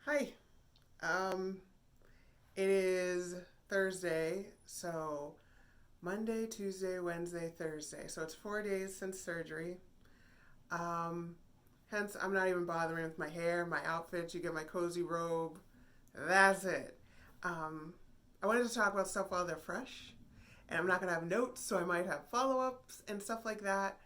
Hi. Um, it is Thursday, so Monday, Tuesday, Wednesday, Thursday. So it's 4 days since surgery. Um, Hence, I'm not even bothering with my hair, my outfit. You get my cozy robe. That's it. Um, I wanted to talk about stuff while they're fresh, and I'm not going to have notes, so I might have follow ups and stuff like that.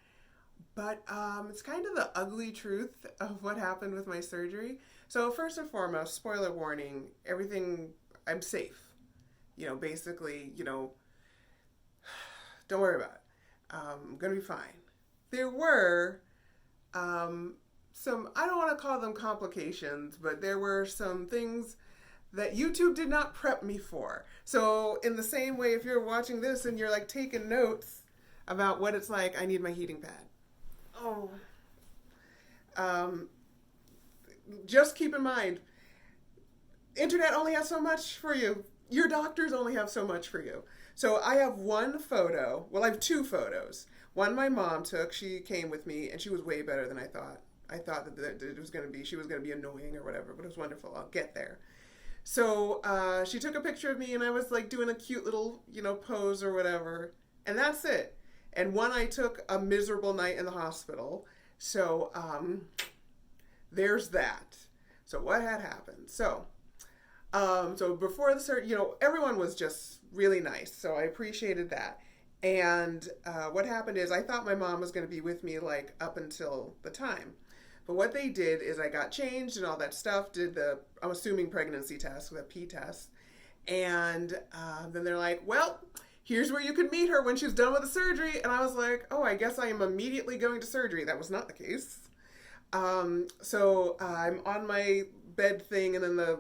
But it's kind of the ugly truth of what happened with my surgery. So, first and foremost, spoiler warning, everything, I'm safe. Basically, don't worry about it. I'm going to be fine. There were um, some, I don't want to call them complications, but there were some things that YouTube did not prep me for. So, in the same way, if you're watching this and you're like taking notes about what it's like, I need my heating pad. Oh, um, just keep in mind, internet only has so much for you. Your doctors only have so much for you. So I have one photo. Well, I have two photos. One my mom took. She came with me, and she was way better than I thought. I thought that it was going to be, she was going to be annoying or whatever, but it was wonderful. I'll get there. So she took a picture of me, and I was like doing a cute little, pose or whatever. And that's it. And one I took a miserable night in the hospital. So there's that. So what had happened? So before the surgery, everyone was just really nice. So I appreciated that. And what happened is I thought my mom was going to be with me like up until the time. But what they did is I got changed and all that stuff, did the, I'm assuming, pregnancy test, the P test. And then they're like, well, here's where you can meet her when she's done with the surgery. And I was like, oh, I guess I am immediately going to surgery. That was not the case. So I'm on my bed thing, and then the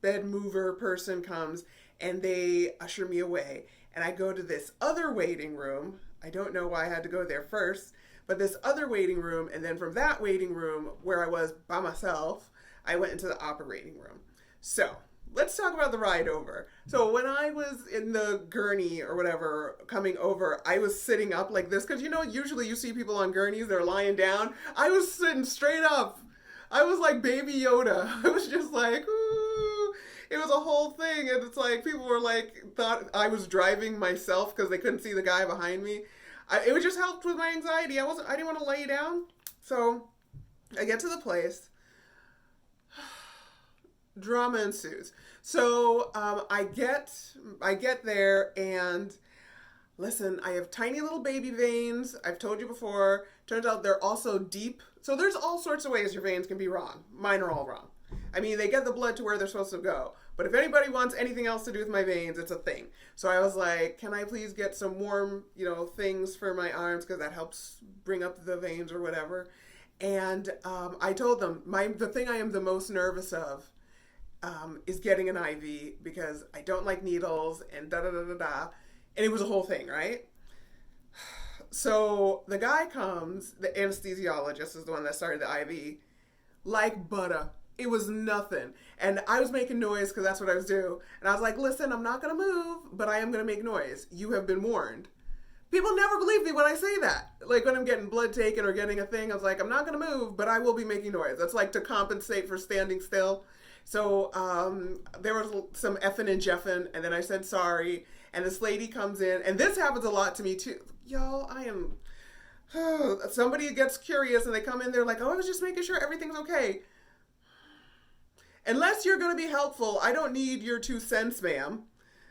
bed mover person comes and they usher me away. And I go to this other waiting room. I don't know why I had to go there first, but this other waiting room. And then from that waiting room, where I was by myself, I went into the operating room. So let's talk about the ride over. So when I was in the gurney or whatever coming over, I was sitting up like this because usually you see people on gurneys, they're lying down. I was sitting straight up. I was like Baby Yoda. I was just like, ooh. It was a whole thing, and it's like people were like thought I was driving myself because they couldn't see the guy behind me. It would just helped with my anxiety. I didn't want to lay down, so I get to the place. Drama ensues. So I get there, and listen, I have tiny little baby veins. I've told you before. Turns out they're also deep. So there's all sorts of ways your veins can be wrong. Mine are all wrong. I mean, they get the blood to where they're supposed to go. But if anybody wants anything else to do with my veins, it's a thing. So I was like, can I please get some warm, things for my arms because that helps bring up the veins or whatever. And I told them the thing I am the most nervous of is getting an IV because I don't like needles and da da da da da. And it was a whole thing, right? So the guy comes, the anesthesiologist is the one that started the IV, like butter. It was nothing. And I was making noise because that's what I was doing. And I was like, listen, I'm not going to move, but I am going to make noise. You have been warned. People never believe me when I say that. Like when I'm getting blood taken or getting a thing, I was like, I'm not going to move, but I will be making noise. That's like to compensate for standing still. So there was some effing and jeffing, and then I said sorry. And this lady comes in, and this happens a lot to me too. Y'all, I am. Somebody gets curious and they come in, they're like, oh, I was just making sure everything's okay. Unless you're going to be helpful, I don't need your 2 cents, ma'am.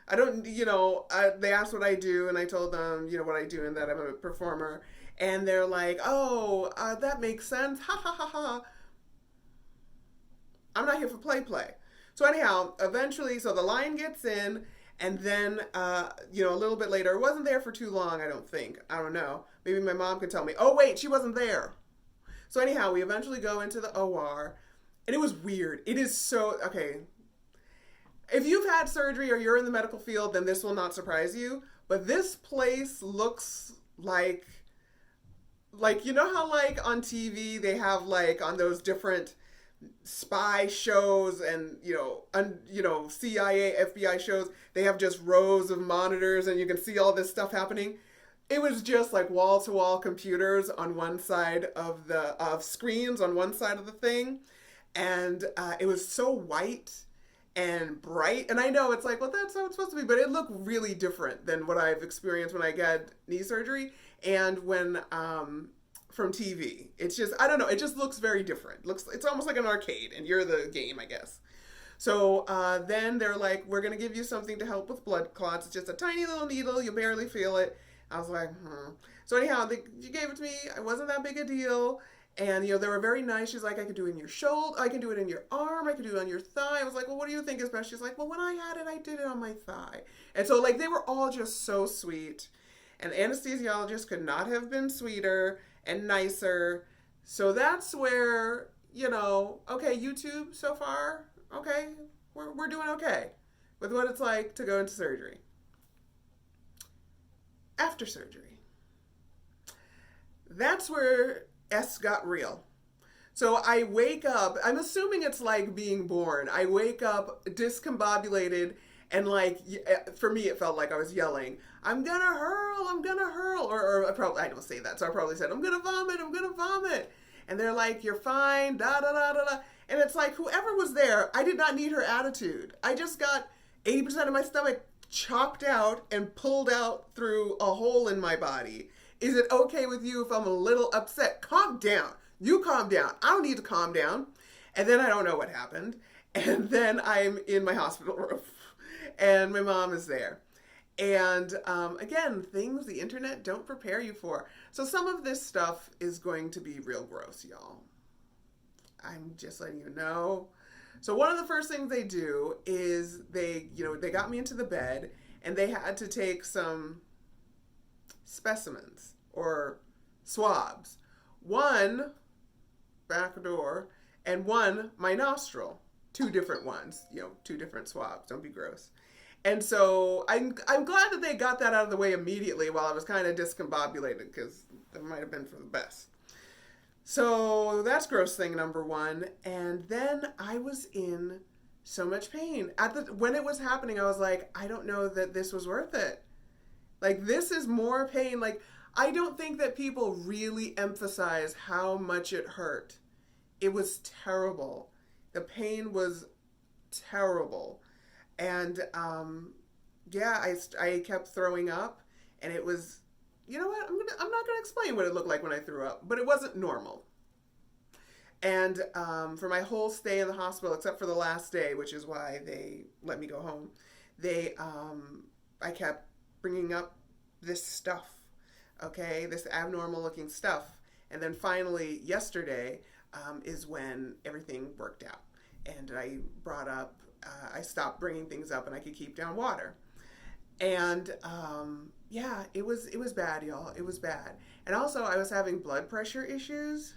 I don't, they asked what I do, and I told them, what I do and that I'm a performer. And they're like, oh, that makes sense. Ha ha ha ha. I'm not here for play. So anyhow, eventually, so the line gets in, and then, a little bit later, it wasn't there for too long, I don't think. I don't know. Maybe my mom could tell me, oh, wait, she wasn't there. So anyhow, we eventually go into the OR, and it was weird. It is so, okay. If you've had surgery or you're in the medical field, then this will not surprise you. But this place looks like how like on TV they have like on those different spy shows and CIA FBI shows, they have just rows of monitors and you can see all this stuff happening. It was just like wall to wall computers on one side of the of screens on one side of the thing, And it was so white and bright. And I know it's like, well, that's how it's supposed to be, but it looked really different than what I've experienced when I got knee surgery and when from TV. It's just, I don't know, it just looks very different. It's almost like an arcade, and you're the game, I guess. So then they're like, we're going to give you something to help with blood clots. It's just a tiny little needle. You barely feel it. I was like, hmm. So anyhow, you gave it to me. It wasn't that big a deal. And, they were very nice. She's like, I could do it in your shoulder. I can do it in your arm. I can do it on your thigh. I was like, well, what do you think is best? She's like, well, when I had it, I did it on my thigh. And so, like, they were all just so sweet. And the anesthesiologist could not have been sweeter and nicer. So that's where, okay, YouTube so far, okay, we're doing okay with what it's like to go into surgery. After surgery, that's where S got real. So I wake up, I'm assuming it's like being born. I wake up discombobulated and like, for me, it felt like I was yelling, I'm gonna hurl, I'm gonna hurl. Or I don't say that, so I probably said, I'm gonna vomit, I'm gonna vomit. And they're like, you're fine, da da da da da. And it's like, whoever was there, I did not need her attitude. I just got 80% of my stomach chopped out and pulled out through a hole in my body. Is it okay with you if I'm a little upset? Calm down. You calm down. I don't need to calm down. And then I don't know what happened. And then I'm in my hospital room and my mom is there. And again, things the internet don't prepare you for. So some of this stuff is going to be real gross, y'all. I'm just letting you know. So one of the first things they do is they got me into the bed and they had to take some specimens or swabs. One back door and one my nostril. Two different ones, two different swabs. Don't be gross. And so I'm glad that they got that out of the way immediately while I was kind of discombobulated, because that might have been for the best. So that's gross thing number one. And then I was in so much pain. When it was happening, I was like, I don't know that this was worth it. Like, this is more pain. Like, I don't think that people really emphasize how much it hurt. It was terrible. The pain was terrible. And I kept throwing up, and it was, you know what? I'm not gonna explain what it looked like when I threw up, but it wasn't normal. And for my whole stay in the hospital, except for the last day, which is why they let me go home, I kept bringing up this stuff, okay, this abnormal looking stuff, and then finally yesterday is when everything worked out, and I stopped bringing things up and I could keep down water. And it was bad, y'all. It was bad. And also I was having blood pressure issues.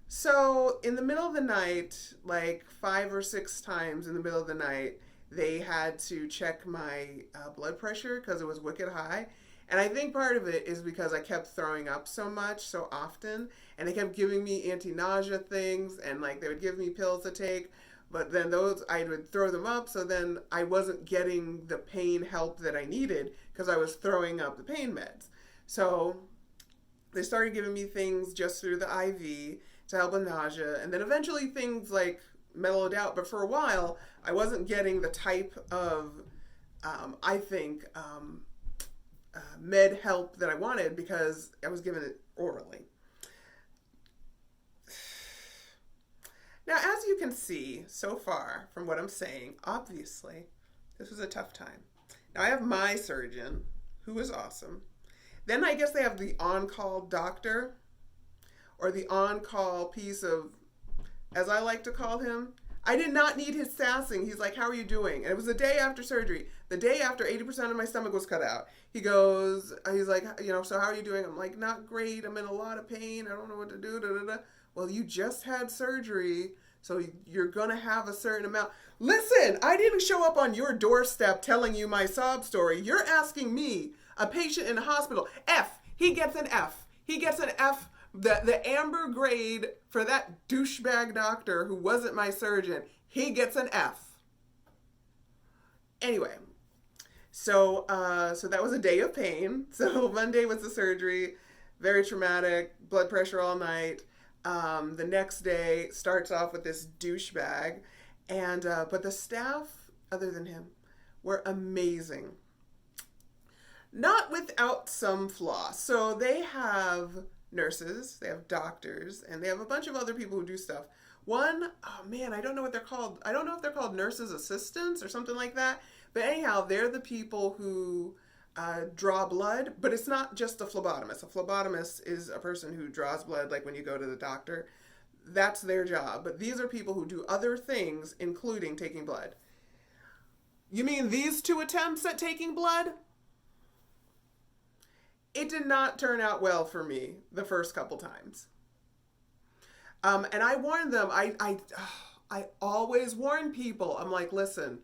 So in the middle of the night, like 5 or 6 times in the middle of the night, they had to check my blood pressure because it was wicked high. And I think part of it is because I kept throwing up so much, so often, and they kept giving me anti-nausea things, and like they would give me pills to take. But then I would throw them up, so then I wasn't getting the pain help that I needed because I was throwing up the pain meds. So they started giving me things just through the IV to help with nausea, and then eventually things like mellowed out. But for a while, I wasn't getting the type of, med help that I wanted because I was given it orally. Now, as you can see so far from what I'm saying, obviously, this was a tough time. Now, I have my surgeon, who is awesome. Then I guess they have the on-call doctor, or the on-call piece of, as I like to call him. I did not need his sassing. He's like, how are you doing? And it was the day after surgery, the day after 80% of my stomach was cut out. He's like, so how are you doing? I'm like, not great. I'm in a lot of pain. I don't know what to do. Da, da, da. Well, you just had surgery, so you're going to have a certain amount. Listen, I didn't show up on your doorstep telling you my sob story. You're asking me, a patient in a hospital. F. He gets an F. He gets an F. The amber grade for that douchebag doctor who wasn't my surgeon. He gets an F. Anyway, so that was a day of pain. So Monday was the surgery. Very traumatic. Blood pressure all night. The next day starts off with this douchebag, and but the staff, other than him, were amazing. Not without some flaws. So they have nurses, they have doctors, and they have a bunch of other people who do stuff. One, oh man, I don't know what they're called. I don't know if they're called nurses assistants or something like that. But anyhow, they're the people who draw blood, but it's not just a phlebotomist. A phlebotomist is a person who draws blood, like when you go to the doctor. That's their job. But these are people who do other things, including taking blood. You mean these two attempts at taking blood? It did not turn out well for me the first couple times. And I warned them. I always warn people. I'm like, listen,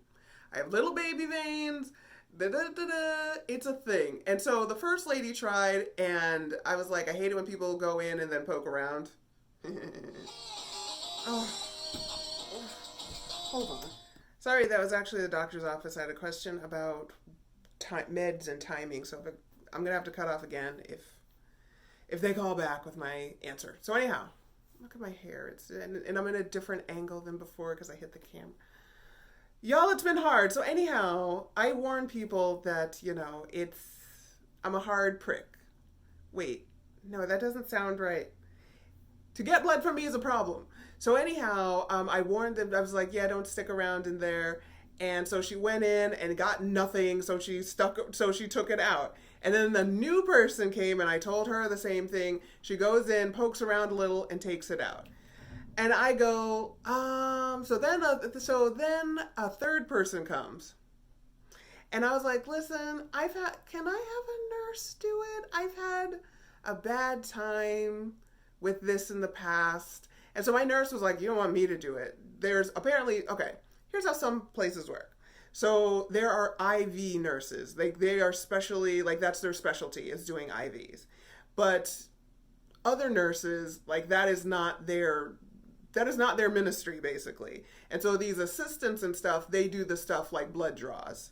I have little baby veins. It's a thing. And so the first lady tried, and I was like, I hate it when people go in and then poke around. Oh, hold on. Sorry, that was actually the doctor's office. I had a question about meds and timing, so I'm gonna have to cut off again if they call back with my answer. So anyhow, look at my hair. And I'm in a different angle than before because I hit the camera. Y'all, it's been hard. So anyhow, I warn people that, I'm a hard prick. Wait, no, that doesn't sound right. To get blood from me is a problem. So anyhow, I warned them. I was like, yeah, don't stick around in there. And so she went in and got nothing. So she took it out. And then the new person came and I told her the same thing. She goes in, pokes around a little, and takes it out. And I go, so then a third person comes. And I was like, listen, can I have a nurse do it? I've had a bad time with this in the past. And so my nurse was like, you don't want me to do it. There's apparently, okay, here's how some places work. So there are IV nurses. They are specially, that's their specialty, is doing IVs. But other nurses, that is not their ministry, basically. And so these assistants and stuff, they do the stuff like blood draws.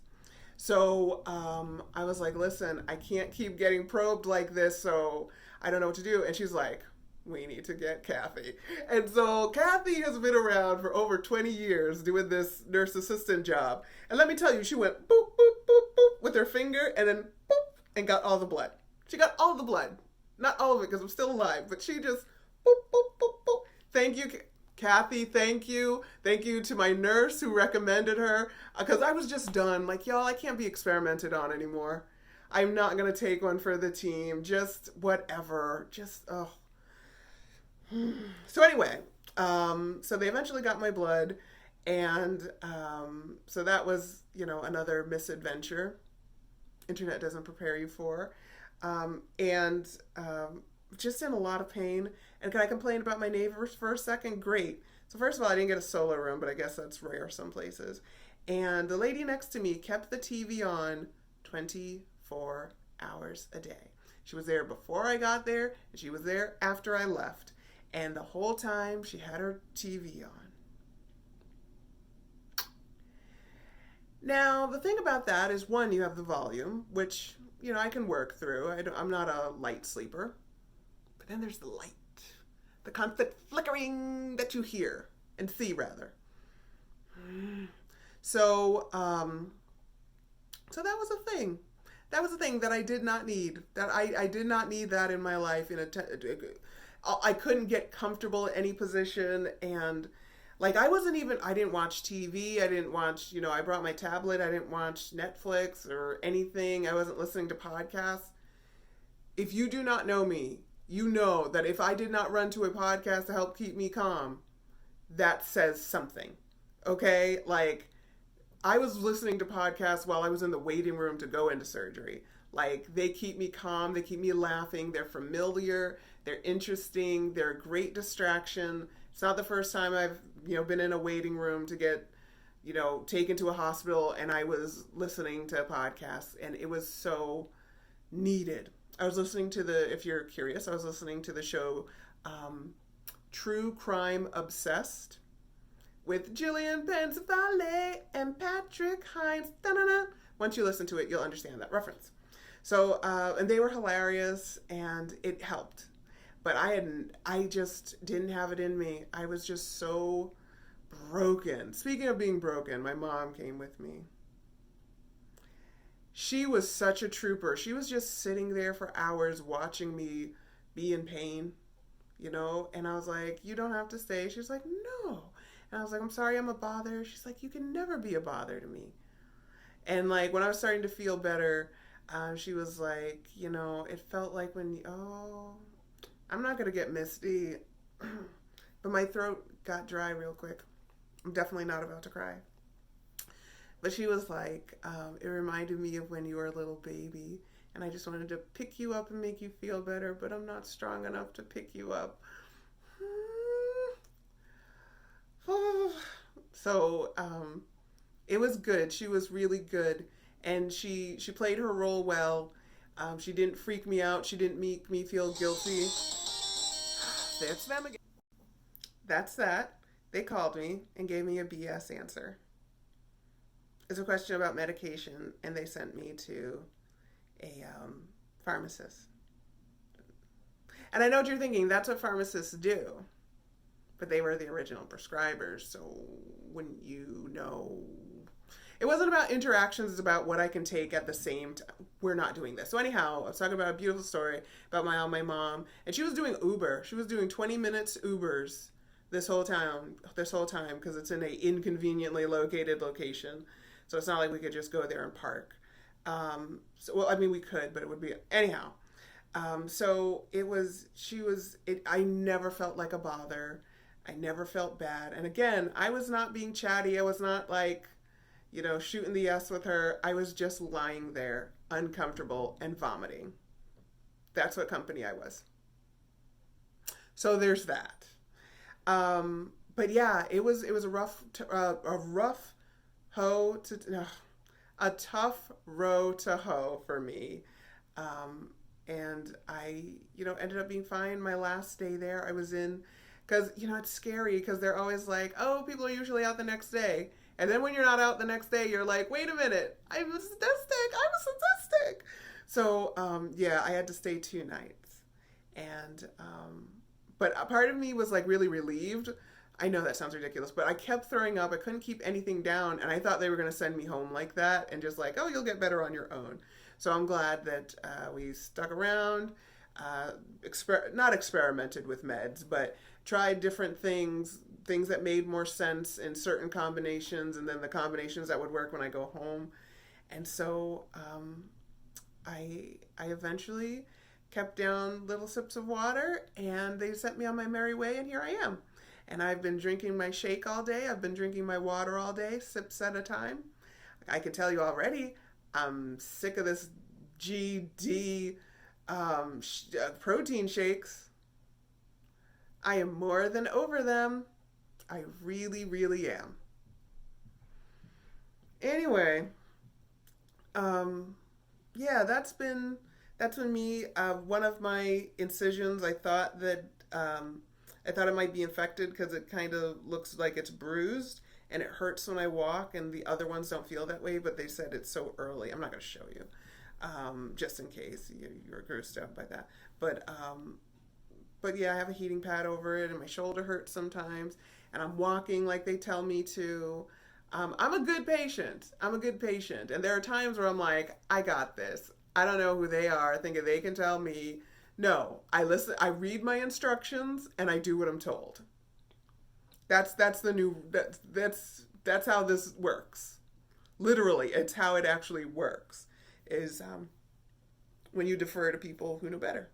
So I was like, listen, I can't keep getting probed like this, so I don't know what to do. And she's like, we need to get Kathy. And so Kathy has been around for over 20 years doing this nurse assistant job. And let me tell you, she went boop, boop, boop, boop with her finger and then boop and got all the blood. She got all the blood. Not all of it because I'm still alive, but she just boop, boop, boop, boop. Thank you, Kathy. Thank you. Thank you to my nurse who recommended her because I was just done. Y'all, I can't be experimented on anymore. I'm not going to take one for the team. Just whatever. So anyway, so they eventually got my blood, and so that was, another misadventure. Internet doesn't prepare you for, and just in a lot of pain. And can I complain about my neighbors for a second? Great. So first of all, I didn't get a solo room, but I guess that's rare some places. And the lady next to me kept the TV on 24 hours a day. She was there before I got there, and she was there after I left. And the whole time she had her TV on. Now, the thing about that is, one, you have the volume, which, I can work through. I'm not a light sleeper. But then there's the light. The constant flickering that you hear and see, rather. So that was a thing. That was a thing that I did not need. That I did not need that in my life. I couldn't get comfortable in any position, and I didn't watch TV, I didn't watch, I brought my tablet, I didn't watch Netflix or anything, I wasn't listening to podcasts. If you do not know me, you know that if I did not run to a podcast to help keep me calm, that says something, okay? I was listening to podcasts while I was in the waiting room to go into surgery. They keep me calm, they keep me laughing, they're familiar, they're interesting, they're a great distraction. It's not the first time I've, been in a waiting room to get, taken to a hospital and I was listening to podcasts, and it was so needed. I was listening to if you're curious, I was listening to the show True Crime Obsessed with Jillian Pensavalle and Patrick Hines. Da-na-na. Once you listen to it, you'll understand that reference. So, and they were hilarious, and it helped. But I just didn't have it in me. I was just so broken. Speaking of being broken, my mom came with me. She was such a trooper. She was just sitting there for hours watching me be in pain, and I was like, you don't have to stay. She was like, no. And I was like, I'm sorry I'm a bother. She's like, you can never be a bother to me. And like when I was starting to feel better, she was like, it felt like I'm not going to get misty, but my throat got dry real quick. I'm definitely not about to cry. But she was like, it reminded me of when you were a little baby, and I just wanted to pick you up and make you feel better, but I'm not strong enough to pick you up. So it was good. She was really good, and she played her role well. She didn't freak me out. She didn't make me feel guilty. That's them again. That's that. They called me and gave me a BS answer. It's a question about medication, and they sent me to a pharmacist. And I know what you're thinking. That's what pharmacists do. But they were the original prescribers, so wouldn't you know? It wasn't about interactions, it's about what I can take at the same time. We're not doing this. So anyhow, I was talking about a beautiful story about my mom, and she was doing Uber. She was doing 20 minutes Ubers this whole time, because it's in a inconveniently located location. So it's not like we could just go there and park. We could, but it would be anyhow. So I never felt like a bother. I never felt bad. And again, I was not being chatty. I was not like, shooting the S with her. I was just lying there, uncomfortable and vomiting. That's what company I was. So there's that. But yeah, it was a tough row to hoe for me. And I, ended up being fine. My last day there, I was in, because, it's scary because they're always like, oh, people are usually out the next day. And then when you're not out the next day, you're like, wait a minute, I'm a statistic. So, yeah, I had to stay 2 nights. And, but a part of me was like really relieved. I know that sounds ridiculous, but I kept throwing up. I couldn't keep anything down, and I thought they were going to send me home like that and just like, oh, you'll get better on your own. So I'm glad that we stuck around, not experimented with meds, but tried different things that made more sense in certain combinations, and then the combinations that would work when I go home. And so I eventually kept down little sips of water, and they sent me on my merry way, and here I am. And I've been drinking my shake all day. I've been drinking my water all day, sips at a time. I can tell you already, I'm sick of this GD protein shakes. I am more than over them. I really, really am. Anyway, yeah, that's been me. One of my incisions, I thought it might be infected because it kind of looks like it's bruised and it hurts when I walk, and the other ones don't feel that way, but they said it's so early. I'm not going to show you, just in case you're grossed out by that. But yeah, I have a heating pad over it, and my shoulder hurts sometimes, and I'm walking like they tell me to. I'm a good patient. And there are times where I'm like, I got this. I don't know who they are. I think if they can tell me. No, I listen. I read my instructions and I do what I'm told. That's how this works. Literally, it's how it actually works. Is when you defer to people who know better.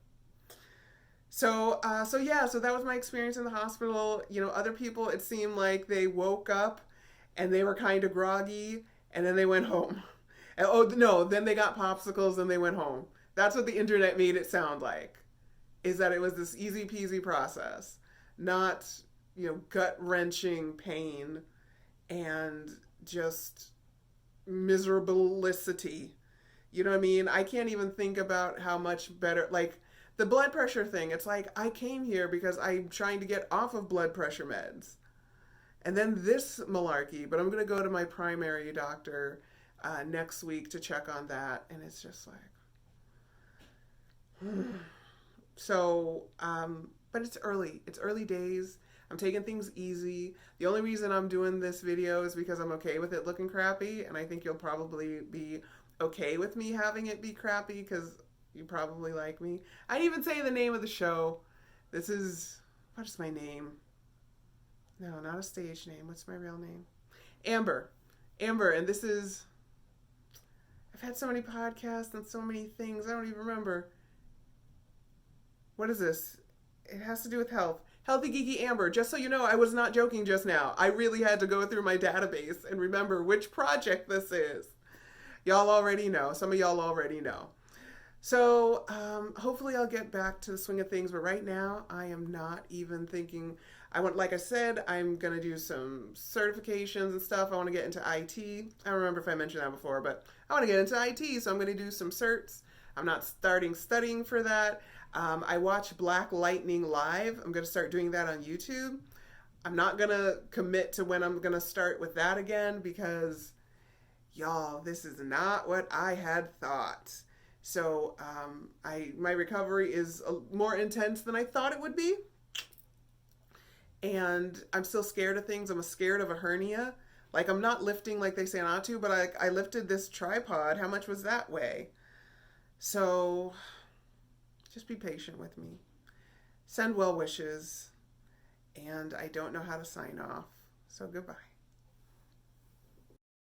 So that was my experience in the hospital. Other people, it seemed like they woke up and they were kind of groggy, and then they went home. And, oh no, then they got popsicles and they went home. That's what the internet made it sound like. Is that it was this easy peasy process, not gut wrenching pain and just miserablicity. You know what I mean? I can't even think about how much better, like the blood pressure thing. It's like I came here because I'm trying to get off of blood pressure meds. And then this malarkey, but I'm going to go to my primary doctor next week to check on that. And it's just like, So, but it's early. It's early days. I'm taking things easy. The only reason I'm doing this video is because I'm okay with it looking crappy, and I think you'll probably be okay with me having it be crappy because you probably like me. I didn't even say the name of the show. This is, what is my name? No, not a stage name. What's my real name? Amber. Amber, and this is, I've had so many podcasts and so many things, I don't even remember. What is this? It has to do with health. Healthy Geeky Amber. Just so you know, I was not joking just now. I really had to go through my database and remember which project this is. Y'all already know. Some of y'all already know. So hopefully I'll get back to the swing of things. But right now, I am not even thinking. Like I said, I'm going to do some certifications and stuff. I want to get into IT. I don't remember if I mentioned that before, but I want to get into IT. So I'm going to do some certs. I'm not starting studying for that. I watch Black Lightning live. I'm going to start doing that on YouTube. I'm not going to commit to when I'm going to start with that again because, y'all, this is not what I had thought. So my recovery is more intense than I thought it would be. And I'm still scared of things. I'm scared of a hernia. Like, I'm not lifting like they say not to, but I lifted this tripod. How much was that weigh? So just be patient with me. Send well wishes. And I don't know how to sign off. So goodbye.